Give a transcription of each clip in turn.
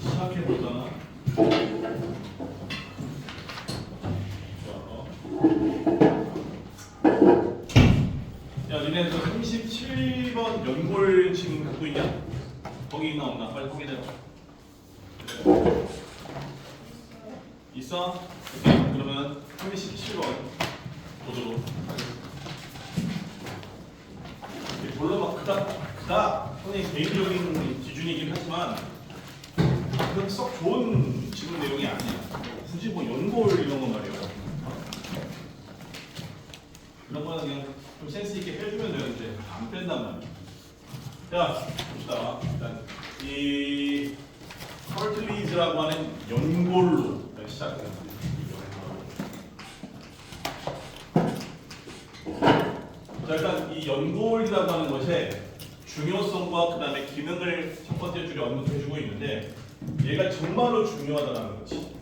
시작해볼까? 야, 니네 그 37번 연골 지금 갖고 있냐? 거기 있나 없나? 빨리 확인해봐. 있어? 그러면 37번 보도록 하겠습니다. 물론 막 그닥 선생님 개인적인 기준이긴 하지만 그렇게 썩 좋은 지문 내용이 아니야. 굳이 뭐 연골 이런 거 말이야. 이런 거는 그냥 좀 센스 있게 빼주면 되는데 안 뺀단 말이야. 자, 봅시다. 일단 이 카르틸리지라고 하는 연골로 시작해요. 자, 일단 이 연골이라고 하는 것의 중요성과 그 다음에 기능을 첫 번째 줄에 언급해주고 있는데 얘가 정말로 중요하다는 거지.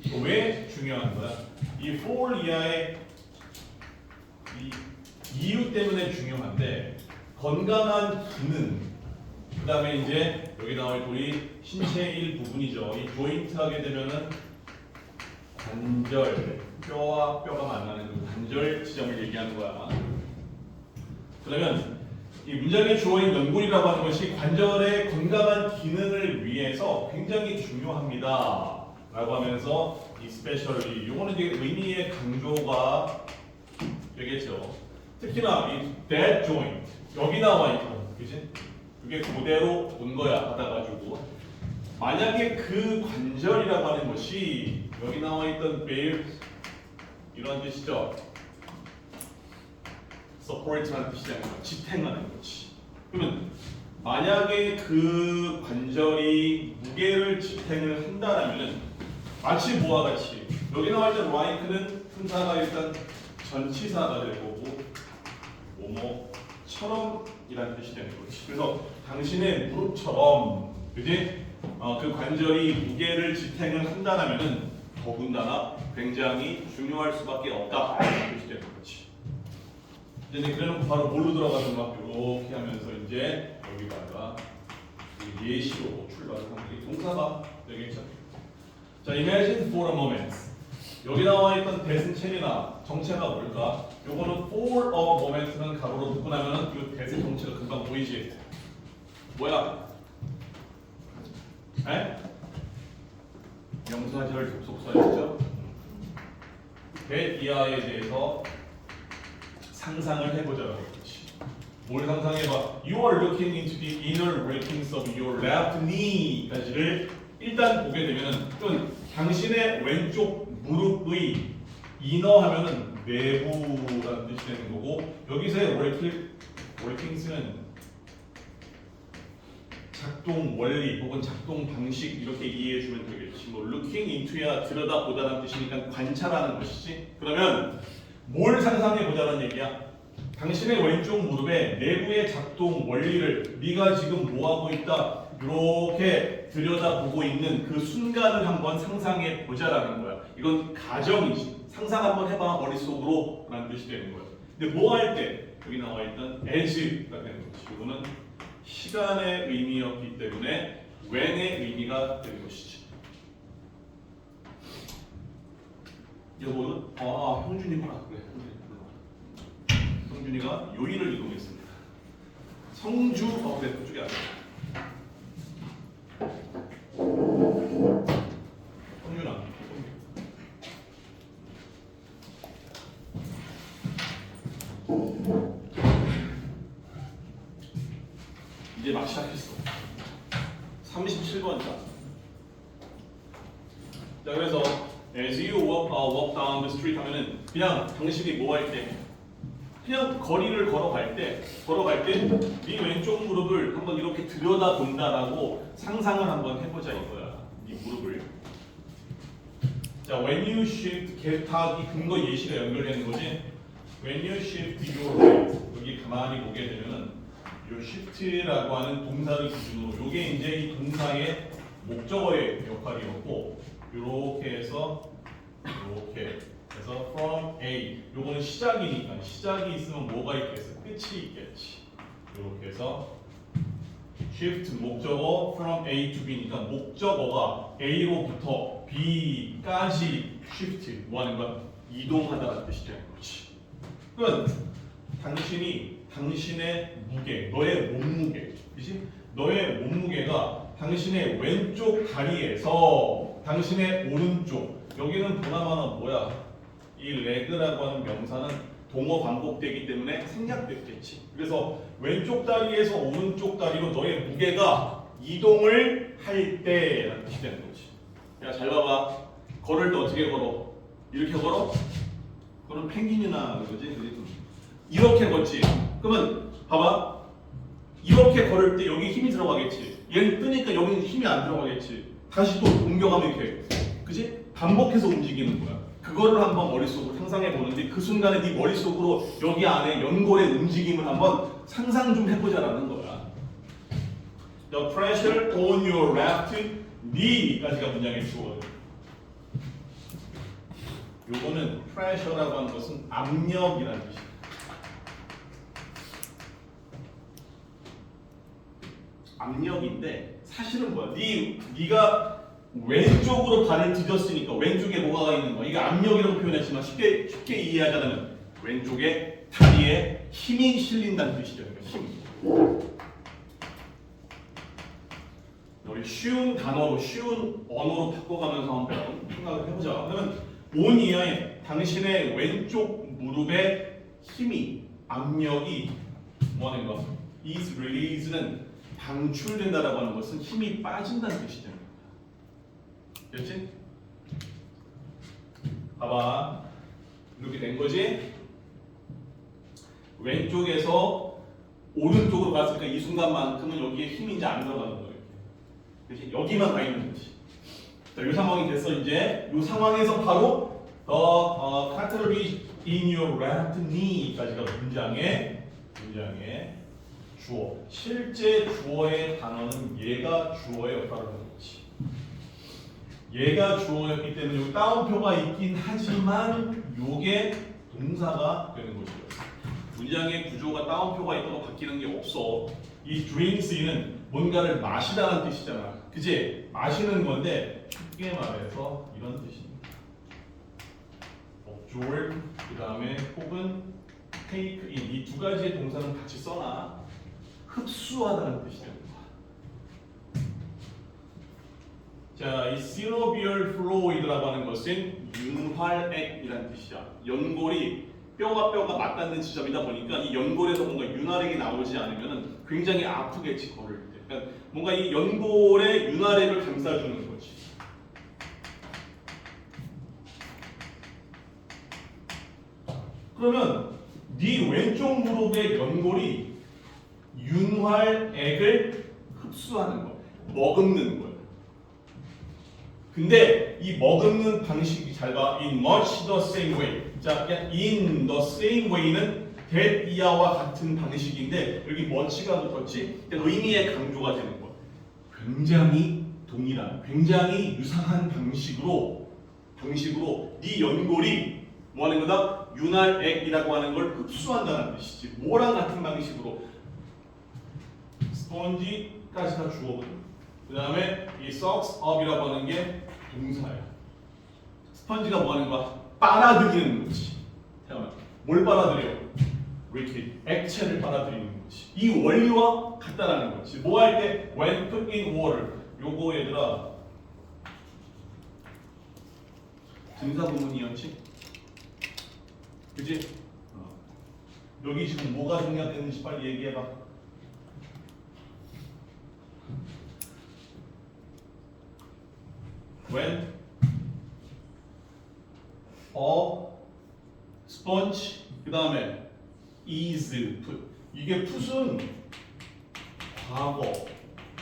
그치? 왜 중요한 거야? 이 폴리아의 이 이유 때문에 중요한데 건강한 기능 그 다음에 이제 여기 나와 있고 우리 신체의 일부분이죠. 이 조인트 하게 되면은 관절, 뼈와 뼈가 만나는 그 관절 지점을 얘기하는 거야. 그러면 이 문장에 주어인 연골이라고 하는 것이 관절의 건강한 기능을 위해서 굉장히 중요합니다. 라고 하면서 이 스페셜리 요거는 이제 의미의 강조가 되겠죠. 특히나 이 dead joint 여기 나와 있고, 그지? 그게 그대로 온 거야 받아가지고 만약에 그 관절이라고 하는 것이 여기 나와 있던 bear 이런 뜻이죠. support라는 뜻이잖아요. 지탱하는 거지. 그러면 만약에 그 관절이 무게를 지탱을 한다라면은 마치 뭐와 같이 여기 나와 있던 like는 품사가 일단 전치사가 될 거고 뭐뭐처럼 이라는 뜻이 되는 거지. 그래서 당신의 무릎처럼 그지? 그 관절이 무게를 지탱을 한다라면은 더군다나 굉장히 중요할 수밖에 없다 이라는 뜻이 되는 거지. 이제 그래놓고 바로 뭘로 들어가는가 이렇게 하면서 이제 여기다가 예시로 출발을 하는 게 동사가 되겠죠. 자, imagine for a moment. 여기 나와 있던 대승 체리나 정체가 뭘까? 요거는 for a moment는 가로로 듣고 나면은 이 대승 정체가 금방 보이지? 뭐야? 에? 명사절 접속사였죠? 대이하에 대해서 상상을 해보자고 했지. 뭘 상상해봐? You are looking into the inner workings of your left knee.까지를 일단 보게 되면은 또는 당신의 왼쪽 무릎의 이너 하면은 내부라는 뜻이 되는 거고 여기서의 workings는 작동 원리 혹은 작동 방식 이렇게 이해해주면 되겠지. 뭐 looking into야 들여다보다라는 뜻이니까 관찰하는 것이지. 그러면 뭘 상상해보자는 얘기야? 당신의 왼쪽 무릎의 내부의 작동 원리를 네가 지금 뭐하고 있다 이렇게 들여다보고 있는 그 순간을 한번 상상해보자라는 거야. 이건 가정이지. 상상 한번 해봐 머릿속으로 라는 뜻이 되는 거야. 근데 뭐 할 때? 여기 나와 있던 as가 되는 거지. 이거는 시간의 의미였기 때문에 when의 의미가 되는 것이지. 여보는 형준이구나. 그래, 형준이가 요일을 이동했습니다. 성주 그래 그쪽이 아니야. 형준아. 이제 막 시작했어. 37번이다. 자, 그래서 as you walk down the street 하면은 그냥 당신이 뭐 할 때, 그냥 거리를 걸어갈 때 네 왼쪽 무릎을 한번 이렇게 들여다본다라고 상상을 한번 해보자 이거야. 네 무릎을. 자, when you shift 개탁이 근거 예시가 연결되는 거지. when you shift your weight 여기 가만히 보게 되면은 요 shift라고 하는 동사를 기준으로 요게 이제 이 동사의 목적어의 역할이었고 요렇게 해서 요렇게 해서 from A 요거는 시작이니까 시작이 있으면 뭐가 있겠어? 끝이 있겠지. 이렇게 해서 shift 목적어 from A to B니까 목적어가 A로부터 B까지 shift 뭐 하는 거야? 이동하다라는 뜻이죠. 그렇지. 그러면 당신의 무게, 너의 몸무게, 그렇지? 너의 몸무게가 당신의 왼쪽 다리에서 당신의 오른쪽, 여기는 보나마나 뭐야? 이 leg라고 하는 명사는 동어 반복되기 때문에 생략됐겠지. 그래서 왼쪽 다리에서 오른쪽 다리로 너의 무게가 이동을 할 때라는 뜻이 되는 거지. 야, 잘 봐봐. 걸을 때 어떻게 걸어? 이렇게 걸어? 그럼 펭귄이나 그러지? 이렇게 걷지. 그러면 봐봐. 이렇게 걸을 때 여기 힘이 들어가겠지. 얘는 뜨니까 여기는 힘이 안 들어가겠지. 다시 또 옮겨가면 이렇게, 그지? 반복해서 움직이는 거야. 그거를 한번 머릿속으로 상상해 보는데 그 순간에 네 머릿속으로 여기 안에 연골의 움직임을 한번 상상 좀 해보자라는 거야. The pressure on your left knee까지가 문장의 주어예요. 요거는 pressure라고 하는 것은 압력이라는 뜻이야. 압력인데 사실은 뭐야? 네가 왼쪽으로 발을 디뎠으니까 왼쪽에 뭐가 있는 거야? 이게 압력이라고 표현했지만 쉽게 이해하자면 왼쪽에 다리에 힘이 실린다는 뜻이죠. 힘. 우리 쉬운 단어로 쉬운 언어로 바꿔가면서 한번 생각을 해보자. 그러면 온 이하에 당신의 왼쪽 무릎에 힘이 압력이 뭐하는 거? is release는 방출된다라고 하는 것은 힘이 빠진다는 뜻이죠. 됐지? 봐봐. 이렇게 된 거지? 왼쪽에서 오른쪽으로 갔으니까 이 순간만큼은 여기에 힘이 이제 안 들어가는 거예요. 그렇지? 여기만 가 있는 거지. 자, 이 상황이 됐어. 이제 이 상황에서 바로 cartilage in your left knee까지가 문장의 주어. 실제 주어의 단어는 얘가 주어의 역할을 하는 거지. 얘가 주어였기 때문에 여기 따옴표가 있긴 하지만 요게 동사가 되는 거죠. 문장의 구조가 따옴표가 있다고 바뀌는 게 없어. 이 drinks는 뭔가를 마시다는 뜻이잖아. 그지? 마시는 건데 쉽게 말해서 이런 뜻입니다. absorb 그 다음에 혹은 take in 이 두 가지의 동사는 같이 써놔. 흡수하다는 뜻이 됩니다. 자, 이 synovial fluid라고 하는 것은 윤활액이라는 뜻이야. 연골이 뼈가 맞닿는 지점이다 보니까 이 연골에서 뭔가 윤활액이 나오지 않으면 굉장히 아프겠지, 걸을 때. 그러니까 뭔가 이 연골에 윤활액을 감싸주는 거지. 그러면 네 왼쪽 무릎의 연골이 윤활액을 흡수하는 거야. 머금는 거야. 근데 이 머금는 방식이 잘 봐. In much the same way. 자, in the same way는 that 이하와 같은 방식인데 여기 much가 붙었지. 의미의 강조가 되는 거야. 굉장히 동일한, 굉장히 유사한 방식으로 네 연골이 뭐 하는 거다? 윤활액이라고 하는 걸 흡수한다는 뜻이지. 뭐랑 같은 방식으로? 스펀지까지가 주어거든. 그 다음에 이 sucks up이라고 하는 게 동사야. 스펀지가 뭐 하는 거야? 빨아들이는 거지. 태어나. 뭘 빨아들여? liquid, 액체를 빨아들이는 거지. 이 원리와 같다라는 거지. 뭐 할 때? when put in water. 요거 얘들아 등사구문이었지? 그치? 여기 지금 뭐가 생략됐는지 빨리 얘기해봐. when a sponge 그 다음에 is put. 이게 put은 과거,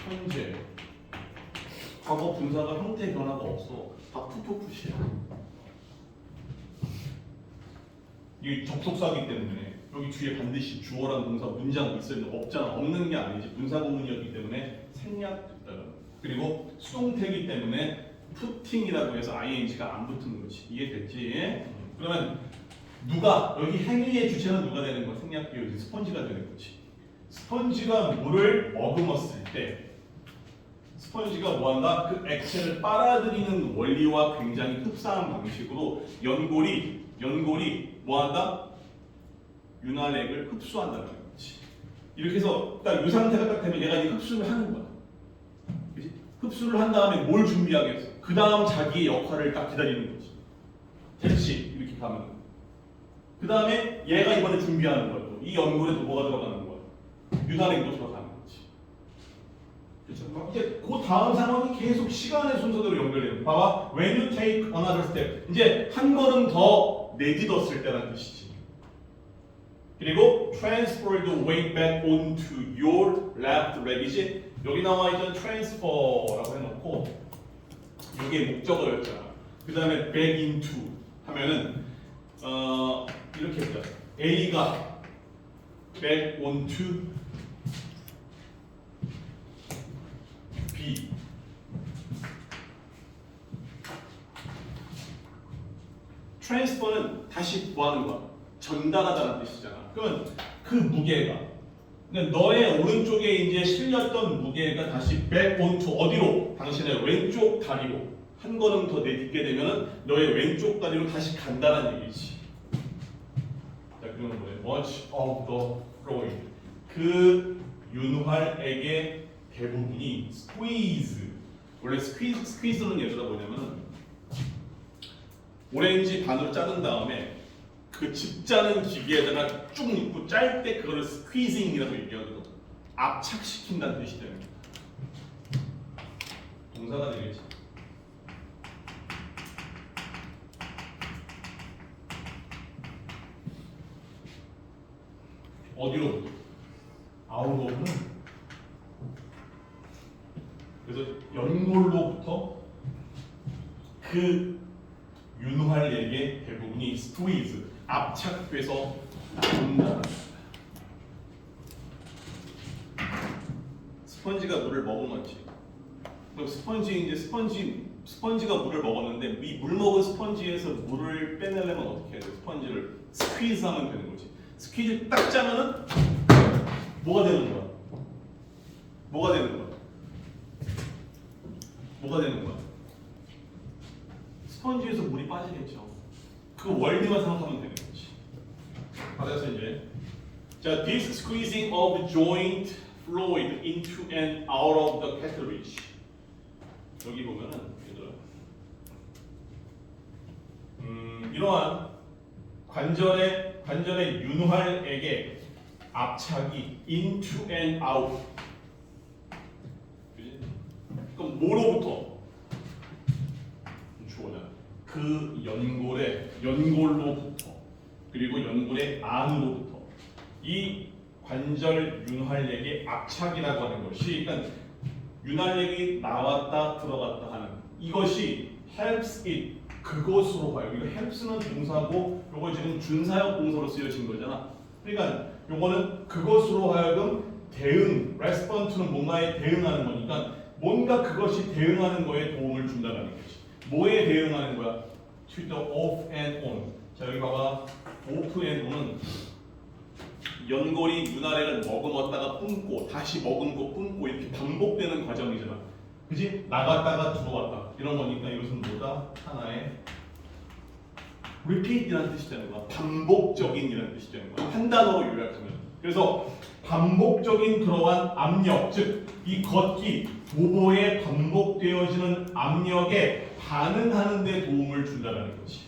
현재, 과거 분사가 형태 변화가 없어. 다 풋풋풋이야. 이게 접속사기 때문에 여기 뒤에 반드시 주어라는 동사 문장 있어야 없잖아. 없는 게 아니지. 분사구문이었기 때문에 생략됐다. 그리고 수동태이기 때문에 putting이라고 해서 ing가 안 붙은 거지. 이해됐지? 그러면 누가 여기 행위의 주체는 누가 되는 거야? 생략비율이 스펀지가 되는 거지. 스펀지가 물을 머금었을 때 스펀지가 뭐한다? 그 액체를 빨아들이는 원리와 굉장히 흡사한 방식으로 연골이 뭐한다? 윤활액을 흡수한다는 거지. 이렇게 해서 딱 이 상태가 딱 되면 얘가 이제 흡수를 하는 거야. 그치? 흡수를 한 다음에 뭘 준비하겠어? 그 다음 자기의 역할을 딱 기다리는 거지. 됐지? 이렇게 가면. 그 다음에 얘가 이번에 준비하는 거야. 이 연골에 또 뭐가 들어가는 거야? 윤활액도 들어가는 거지. 그렇죠? 이제 그 다음 상황이 계속 시간의 순서대로 연결돼요. 봐봐. When you take another step. 이제 한 걸음 더 내딛었을 때라는 뜻이지. 그리고 transfer the weight back onto your left leg이지. 여기 나와 있던 transfer라고 해놓고 이게 목적어였잖아. 그 다음에 back into 하면은 이렇게 보자. A가 back onto B. transfer는 다시 뭐 하는 거야? 전달하다는 뜻이잖아. 그러면 그 무게가 그러니까 너의 오른쪽에 이제 실렸던 무게가 다시 back onto 어디로? 당신의 왼쪽 다리로 한 걸음 더 내딛게 되면은 너의 왼쪽 다리로 다시 간다는 얘기지. 자, 그러면 뭐예요? Much of the fluid. 그 윤활액의 대부분이 squeeze. 원래 squeeze는 얘들아 뭐냐면은 오렌지 반으로 자른 다음에 그 즙 짜는 기계에다가 쭉 넣고 짤 때 그거를 스퀴징이라고 얘기하거든. 압착시킨다는 뜻이 됩니다. 동사가 되겠지. 어디로? 아웃로는 그래서 연골로부터 그 윤활액의 대부분이 스퀴즈 압착돼서 나온다. 스펀지가 물을 머금었지. 그럼 스펀지가 물을 먹었는데 이 물 먹은 스펀지에서 물을 빼내려면 어떻게 해야 돼? 스펀지를 스퀴즈하면 되는 거지. 스퀴즈 딱 짜면은 뭐가 되는 거야? 뭐가 되는 거야? 뭐가 되는 거야? 스펀지에서 물이 빠지겠죠. 그 원리만 생각하면 되는 거지. 그래서 이제 자, this squeezing of joint fluid into and out of the cartilage. 여기 보면은 이러한 관절의 윤활액의 압착이 into and out. 그지? 그럼 뭐로부터? 주어잖아. 그 연골로부터 그리고 연골의 안으로부터 이 관절 윤활액의 압착이라고 하는 것이 그러니까 윤활액이 나왔다 들어갔다 하는 이것이 helps it 그것으로 봐요. 이거 helps는 동사고 이거 지금 준사역 동사로 쓰여진 거잖아. 그러니까 이거는 그것으로 하여금 대응, respond는 뭔가에 대응하는 거니까 뭔가 그것이 대응하는 거에 도움을 준다는 거지. 뭐에 대응하는 거야? To the off and on. 자 여기 봐봐. off and on은 연골이 윤활액을 머금었다가 뿜고 다시 머금고 뿜고 이렇게 반복되는 과정이잖아. 그지? 나갔다가 들어왔다. 이런 거니까 이것은 뭐다? 하나의 repeat이라는 뜻이 되는 거야. 반복적인이라는 뜻이 되는 거야. 한 단어로 요약하면. 그래서 반복적인 그러한 압력, 즉 이 걷기, 도보에 반복되어지는 압력에 반응하는 데 도움을 준다는 거지.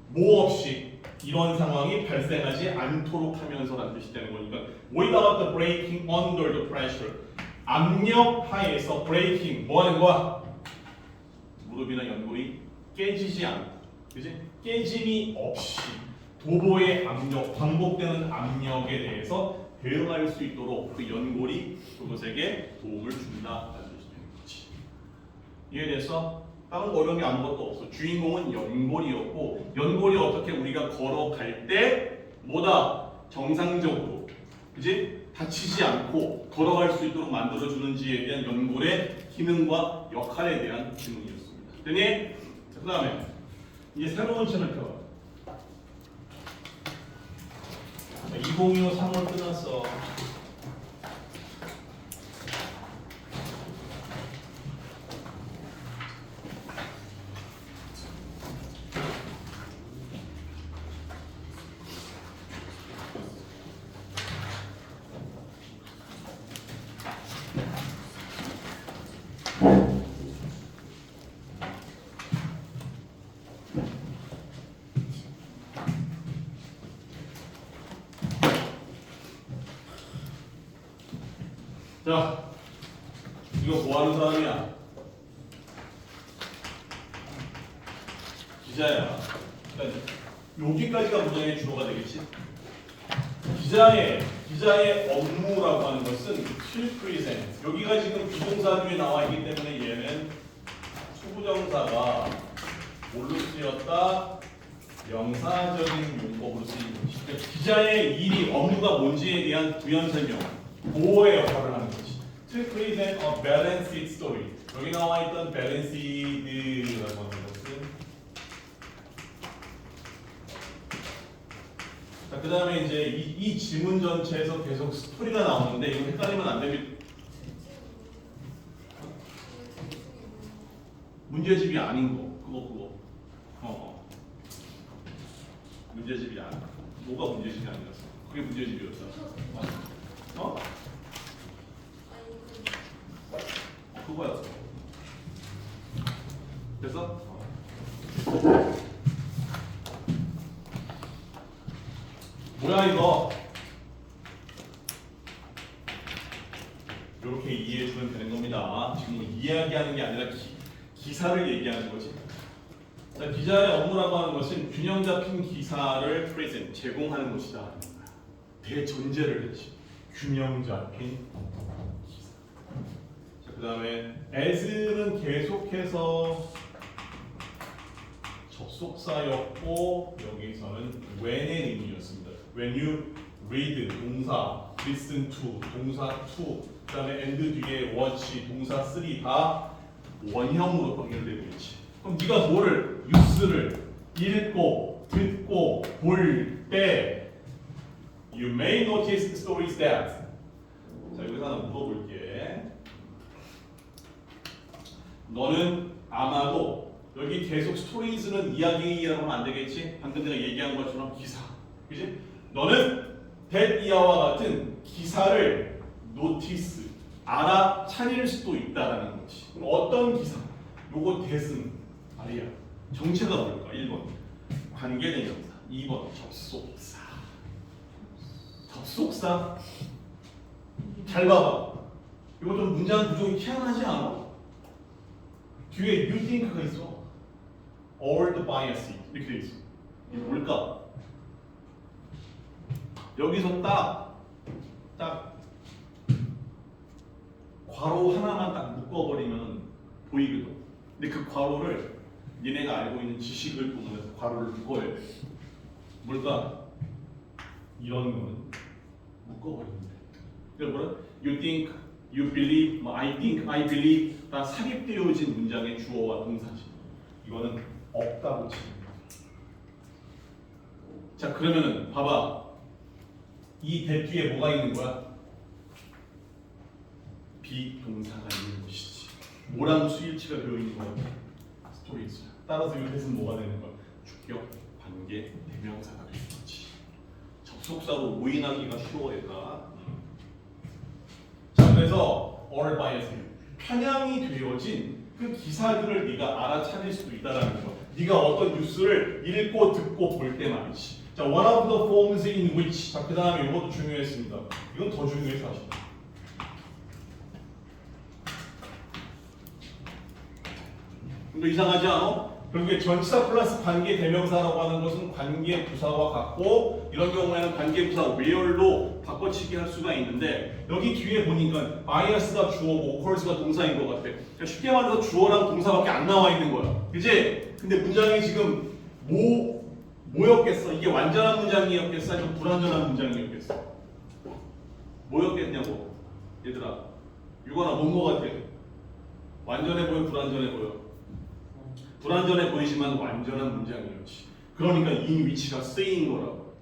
뭐 없이 이런 상황이 발생하지 않도록 하면서라는 뜻이 되는 거니까 without the breaking under the pressure. 압력 하에서 breaking 뭐 하는 거야? 무릎이나 연골이 깨지지 않고, 그지? 깨짐이 없이 도보의 압력, 반복되는 압력에 대해서 대응할 수 있도록 그 연골이 그것에게 도움을 준다라는 뜻이 되는 거지. 이해됐어? 다른 거 어려운 게 아무것도 없어. 주인공은 연골이었고 연골이 어떻게 우리가 걸어갈 때 뭐다? 정상적으로, 그지? 다치지 않고 걸어갈 수 있도록 만들어주는지에 대한 연골의 기능과 역할에 대한 질문이었습니다. 됐니? 그 다음에 이제 새로운 책을 펴봐. 2번 2025 3월 끝났어. 자, 이거 뭐 하는 사람이야? 기자야. 그러니까 여기까지가 문장의 주어가 되겠지? 기자의 업무라고 하는 것은 to present. 여기가 지금 비동사 뒤에 나와 있기 때문에 얘는 투부정사가 뭘로 쓰였다? 명사적인 용법으로 쓰이는 것이. 그러니까 기자의 일이 업무가 뭔지에 대한 부연 설명. 보호의 역할을 하는 거지. To present a balanced story. 여기 나와 있던 balance드라고 하는 것은 자, 그 다음에 이제 이 지문 전체에서 계속 스토리가 나오는데 이거 헷갈리면 안 됩니다. 문제집이 아닌 거. 그거. 문제집이 아닌 거. 뭐가 문제집이 아니었어? 그게 문제집이었어. 어? 그거였어. 그래서 뭐야 이거? 이렇게 이해해주면 되는 겁니다. 지금 이야기하는 게 아니라 기사를 얘기하는 거지. 자, 기자의 업무라고 하는 것은 균형 잡힌 기사를 present, 제공하는 것이다. 대전제를 했지. 균형 잡힌 기사. 자, 그 다음에 as는 계속해서 접속사였고 여기서는 when의 의미였습니다. When you read 동사, listen to 동사 to, 그 다음에 and 뒤에 watch 동사 3 다 원형으로 연결되고 있지. 그럼 네가 뭐를 뉴스를 읽고 듣고 볼 때 you may notice stories that 자 여기서 하나 물어볼게. 너는 아마도 여기 계속 스토리즈는 이야기라고 하면 안 되겠지? 방금 내가 얘기한 것처럼 기사, 그지? 너는 that 이하와 같은 기사를 노티스, 알아차릴 수도 있다라는 거지. 그럼 어떤 기사? 요거 that은 아니야. 정체가 뭘까? 1번 관계대명사, 2번 접속사. 접속사? 잘 봐봐. 이거 좀 문장 구조가 희한하지 않아? 뒤에 you think가 있어. or the bias 이렇게 돼 있어. 이게 뭘까? 여기서 딱 괄호 하나만 딱 묶어버리면 보이거든. 근데 그 괄호를 니네가 알고 있는 지식을 보면서 괄호를 묶어야 돼. 뭘까? 이런 거는 묶어버리면 돼. 그러니까 뭐라? You think, you believe, I think, I believe 다 삽입되어진 문장의 주어와 동사지. 이거는 없다고 치는 거야. 자 그러면은 봐봐. 이 대피에 뭐가 있는 거야? 비동사가 있는 것이지. 뭐랑 수일치가 되어 있는 거야? 스토리즈. 따라서 이 대신 뭐가 되는 거야? 주격, 관계, 대명사가 되는 거지. 접속사로 오인하기가 쉬워 얘가. 자 그래서 or bias 편향이 되어진 그 기사들을 네가 알아차릴 수도 있다라는 거. 네가 어떤 뉴스를 읽고 듣고 볼 때 말이지. 자, one of the forms in which. 자, 그 다음에 이것도 중요했습니다. 이건 더 중요해 사실. 이거 이상하지 않아? 결국에 전치사 플러스 관계 대명사라고 하는 것은 관계 부사와 같고 이런 경우에는 관계 부사 where로 바꿔치기 할 수가 있는데 여기 뒤에 보니까 bias가 주어고 occurs가 동사인 것 같아. 그러니까 쉽게 말해서 주어랑 동사밖에 안 나와 있는 거야. 그지? 근데 문장이 지금 뭐였겠어? 이게 완전한 문장이었겠어? 아니면 불완전한 문장이었겠어? 뭐였겠냐고? 얘들아 유건아 뭔 거 같아? 완전해 보여? 불완전해 보여? 불완전해 보이지만 완전한 문장이었지. 그러니까 이 위치가 쓰인 거라고.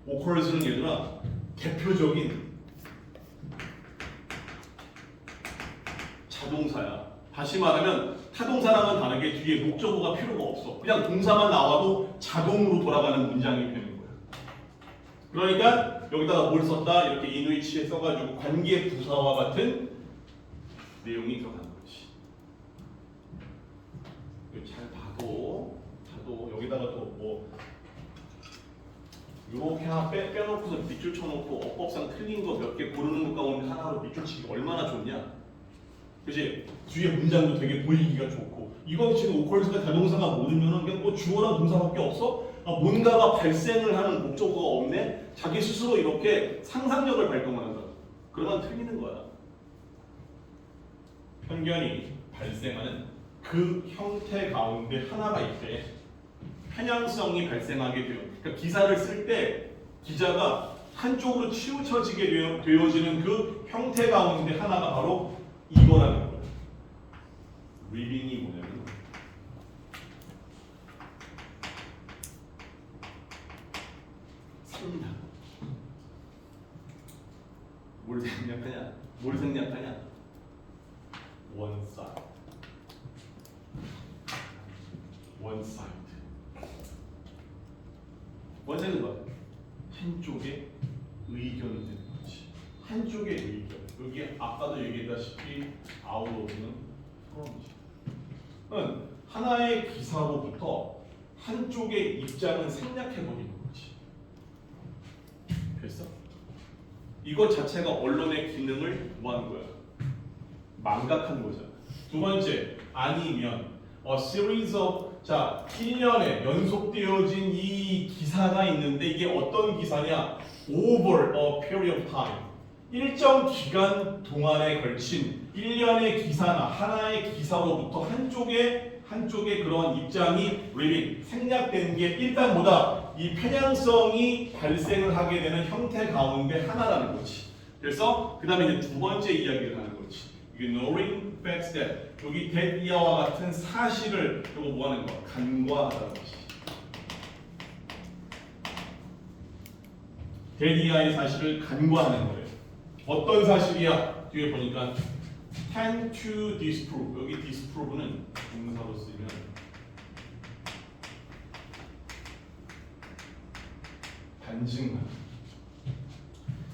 occurrence는 얘들아 대표적인 자동사야. 다시 말하면 타동사랑은 다르게 뒤에 목적어가 필요가 없어. 그냥 동사만 나와도 자동으로 돌아가는 문장이 되는 거야. 그러니까 여기다가 뭘 썼다? 이렇게 인위치에 써가지고 관계 부사와 같은 내용이 들어가는 거지. 잘 봐도 여기다가 또 뭐 이렇게 하나 빼놓고서 밑줄 쳐놓고 어법상 틀린 거 몇 개 고르는 것 가운데 하나로 밑줄 치기 얼마나 좋냐? 그치? 뒤에 문장도 되게 보이기가 좋고 이거 지금 오컬스가 대동사가 모르면은 그냥 뭐 주어랑 동사밖에 없어? 뭔가가 발생을 하는 목적어가 없네? 자기 스스로 이렇게 상상력을 발동하는 거야. 그러면 틀리는 거야. 편견이 발생하는 그 형태 가운데 하나가 있대. 편향성이 발생하게 돼요. 그러니까 기사를 쓸 때 기자가 한쪽으로 치우쳐지게 되어지는 그 형태 가운데 하나가 바로 이거라는 거예요. 리빙이 뭐냐면 생략. 뭘 생략하냐? 뭘 생략하냐? one side. one side. 원세는 뭐야? 한쪽의 의견이 되는 거지. 한쪽의 의견. 여기 아까도 얘기했다시피 아웃오브는 프롬이지. 하나의 기사로부터 한쪽의 입장은 생략해버리는 거지. 됐어? 이것 자체가 언론의 기능을 뭐 하는 거야? 망각한 거잖아. 두 번째, 아니면 a series of 자, 1년에 연속되어진 이 기사가 있는데 이게 어떤 기사냐? over a period of time. 일정 기간 동안에 걸친 1년의 기사나 하나의 기사로부터 한쪽의 그런 입장이 reading, 생략된 게 일단 뭐다? 이 편향성이 발생을 하게 되는 형태 가운데 하나라는 거지. 그래서 그 다음에 이제 두 번째 이야기를 하는 거지. ignoring facts that 여기 that 이하와 같은 사실을 이거 뭐 하는 거야? 간과하다는 거지. that 이하의 사실을 간과하는 거예요. 어떤 사실이야? 뒤에 보니까 tend to disprove. 여기 disprove는 동사로 쓰이면 반증하다.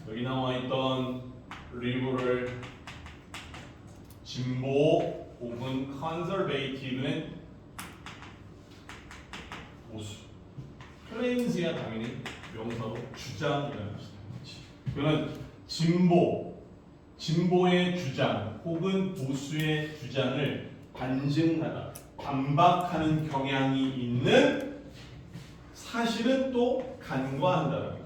여기 나와 있던 리뷰를 진보 혹은 conservative는 보수. claims야 당연히 명사로 주장이라는 뜻이지. 그러면 진보의 주장 혹은 보수의 주장을 반증하다, 반박하는 경향이 있는 사실은 또 간과한다는 거죠.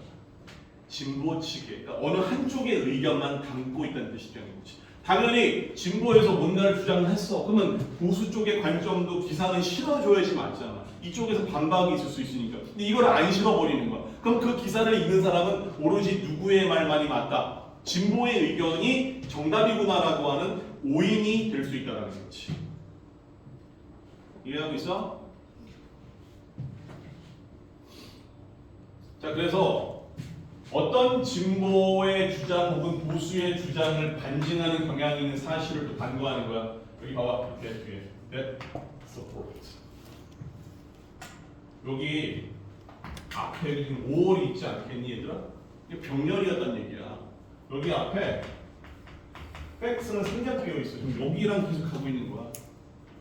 진보 측에, 그러니까 어느 한쪽의 의견만 담고 있다는 뜻이 되는 거지. 당연히 진보에서 뭔가를 주장을 했어. 그러면 보수 쪽의 관점도 기사는 실어줘야지 맞잖아. 이쪽에서 반박이 있을 수 있으니까. 근데 이걸 안 실어버리는 거야. 그럼 그 기사를 읽는 사람은 오로지 누구의 말만이 맞다. 진보의 의견이 정답이구나라고 하는 오인이 될 수 있다는 거지. 이해하고 있어? 자, 그래서 어떤 진보의 주장 혹은 보수의 주장을 반증하는 경향이 있는 사실을 또 간과하는 거야. 여기 봐봐. 이렇게 뒤에 that support. 여기 앞에 지금 5월이 있지 않겠니 얘들아? 이게 병렬이었단 얘기야. 여기 앞에 facts는 생략되어 있어. 지금 여기랑 계속 가고 있는 거야.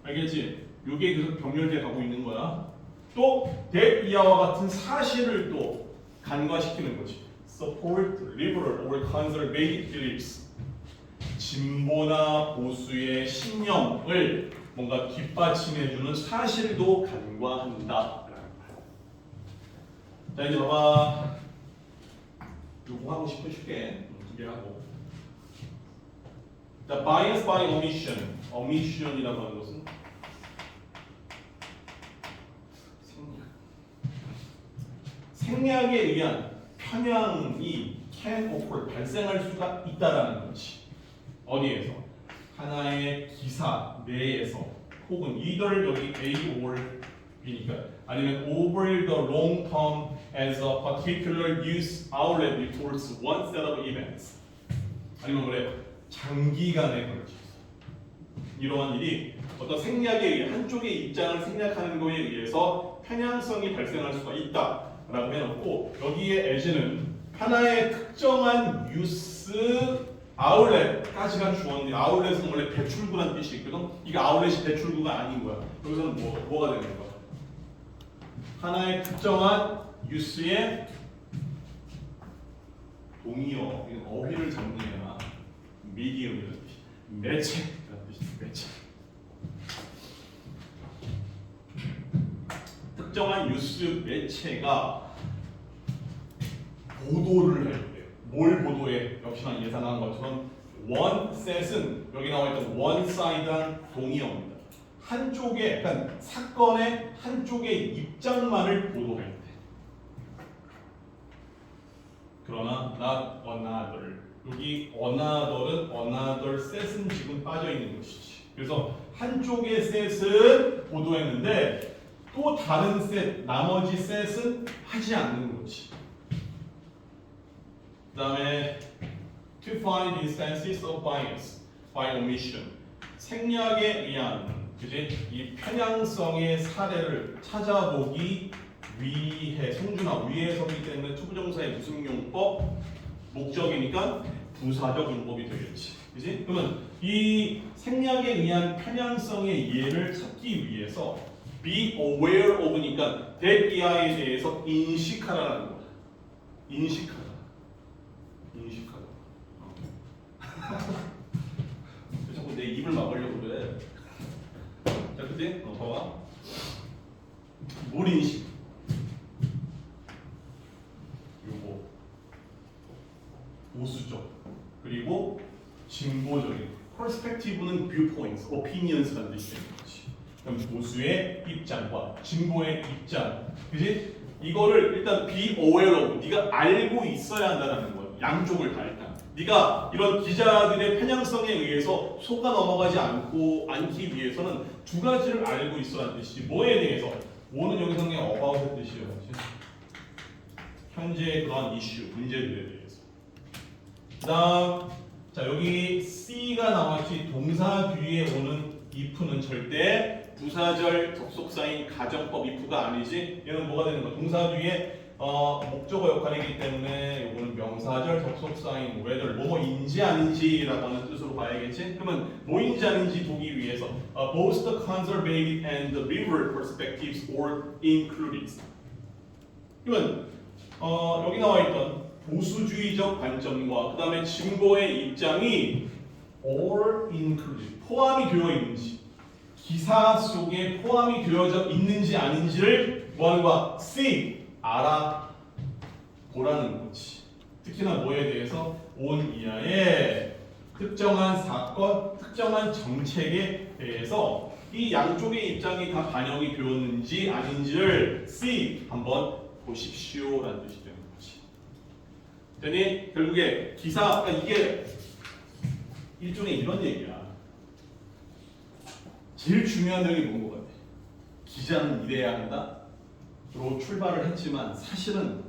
알겠지? 여기에 계속 병렬돼 가고 있는 거야. 또 that 이하와 같은 사실을 또 간과시키는 거지. support liberal or conservative beliefs. 진보나 보수의 신념을 뭔가 뒷받침해주는 사실도 간과한다. 자, 이제 봐봐. 요거 하고 싶으실게. 두 개 하고. 자, bias by omission. omission이라고 하는 것은 생략에 의한 편향이 can occur, 발생할 수가 있다라는 거지. 어디에서? 하나의 기사 내에서 혹은 either 여기 A or B니까. 아니면 over the long term as a particular use outlet reports one set of events. 아니면 그래 장기간에 걸쳐서 이러한 일이 어떤 생략에 의해 한쪽의 입장을 생략하는 것에 의해서 편향성이 발생할 수가 있다라고 해놓고 여기에 as는 하나의 특정한 유스 아울렛까지가 주어인데 아울렛은 원래 배출구라는 뜻이 있거든. 이게 아울렛이 배출구가 아닌 거야. 여기서는 뭐가 되는 거야? 하나의 특정한 유스의 동의어, 어휘를 정리해라. 미디엄이라는 뜻이, 매체라는 뜻이, 매체. 특정한 뉴스 매체가 보도를 할 때, 뭘 보도해? 역시나 예상한 것처럼 원셋은 여기 나와 있던 원사이드한 동의어입니다. 한쪽의 약간 사건의 한쪽의 입장만을 보도할 때. 그러나 not another. 여기 another은 another set은 지금 빠져 있는 것이지. 그래서 한쪽의 set은 보도했는데 또 다른 set, 나머지 set은 하지 않는 거지. 그다음에 to find instances of bias by omission. 생략에 의한 그지? 이 편향성의 사례를 찾아보기 위해 송준아 위에 서기 때문에 투부정사의 무슨 용법? 목적이니까 부사적 용법이 되겠지. 그지? 그러면 이 생략에 의한 편향성의 예를 찾기 위해서 be aware of니까 that이에 대해서 인식하라는 거야. 인식하라. 인식하라. 자꾸 내 입을 막으려고 그래. 자, 그치? 봐봐. 뭘 인식? 요거 보수적 그리고 진보적인 perspective는 viewpoints, opinions라는 뜻이 되는 거지. 그럼 보수의 입장과 진보의 입장, 그지? 이거를 일단 be aware of, 네가 알고 있어야 한다는 거야. 양쪽을 다 일단. 네가 이런 기자들의 편향성에 의해서 속아 넘어가지 않기 위해서는 두 가지를 알고 있어야 하는 뜻이지. 뭐에 대해서? 뭐는 여기서 그냥 about의 뜻이에요. 현재의 그러한 이슈, 문제들에 대해서. 그다음, 자 여기 C가 나왔지. 동사 뒤에 오는 if는 절대 부사절 접속사인 가정법 if가 아니지. 얘는 뭐가 되는 거야? 동사 뒤에 목적어 역할이기 때문에 이거는 명사절 접속사인 whether 뭐뭐인지 아닌지라고 하는 뜻으로 봐야겠지. 그러면 뭐인지 아닌지 보기 위해서 both the conservative and the liberal perspectives are included. 그러면 여기 나와 있던 보수주의적 관점과 그 다음에 진보의 입장이 all included 포함이 되어 있는지 기사 속에 포함이 되어져 있는지 아닌지를 뭐하는 거야? see 알아보라는 거지. 특히나 뭐에 대해서 온 이하의 특정한 사건, 특정한 정책에 대해서 이 양쪽의 입장이 다 반영이 되었는지 아닌지를 see 한번 보십시오라는 뜻이 되는 거지. 되니 결국에 기사, 그러니까 이게 일종의 이런 얘기야. 제일 중요한 내용이 뭔 것 같아? 기자는 이래야 한다? 로 출발을 했지만 사실은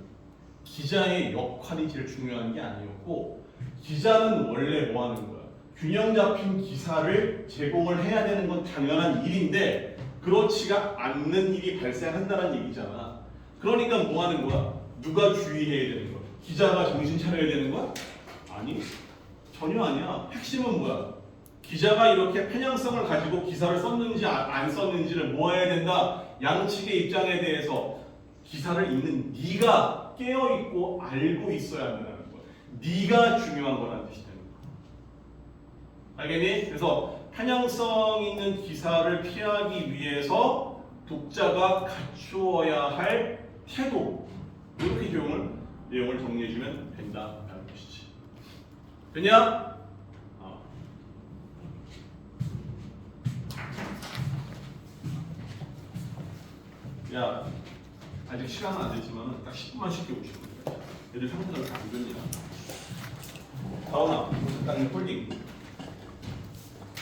기자의 역할이 제일 중요한 게 아니었고 기자는 원래 뭐 하는 거야? 균형 잡힌 기사를 제공을 해야 되는 건 당연한 일인데 그렇지가 않는 일이 발생한다는 얘기잖아. 그러니까 뭐 하는 거야? 누가 주의해야 되는 거야? 기자가 정신 차려야 되는 거야? 아니, 전혀 아니야. 핵심은 뭐야? 기자가 이렇게 편향성을 가지고 기사를 썼는지 안 썼는지를 모아야 된다. 양측의 입장에 대해서 기사를 읽는 네가 깨어있고 알고 있어야 한다는 거야. 네가 중요한 거라는 뜻이 되는 거야. 알겠니? 그래서 편향성 있는 기사를 피하기 위해서 독자가 갖추어야 할 태도 이렇게 내용을 정리해주면 된다라는 것이지. 됐냐? 야, 아직 시간은 안 됐지만 딱 10분만 쉽게 오시면 돼요. 애들 상태가 다 안 됩니다. 다운아, 잠깐 홀딩.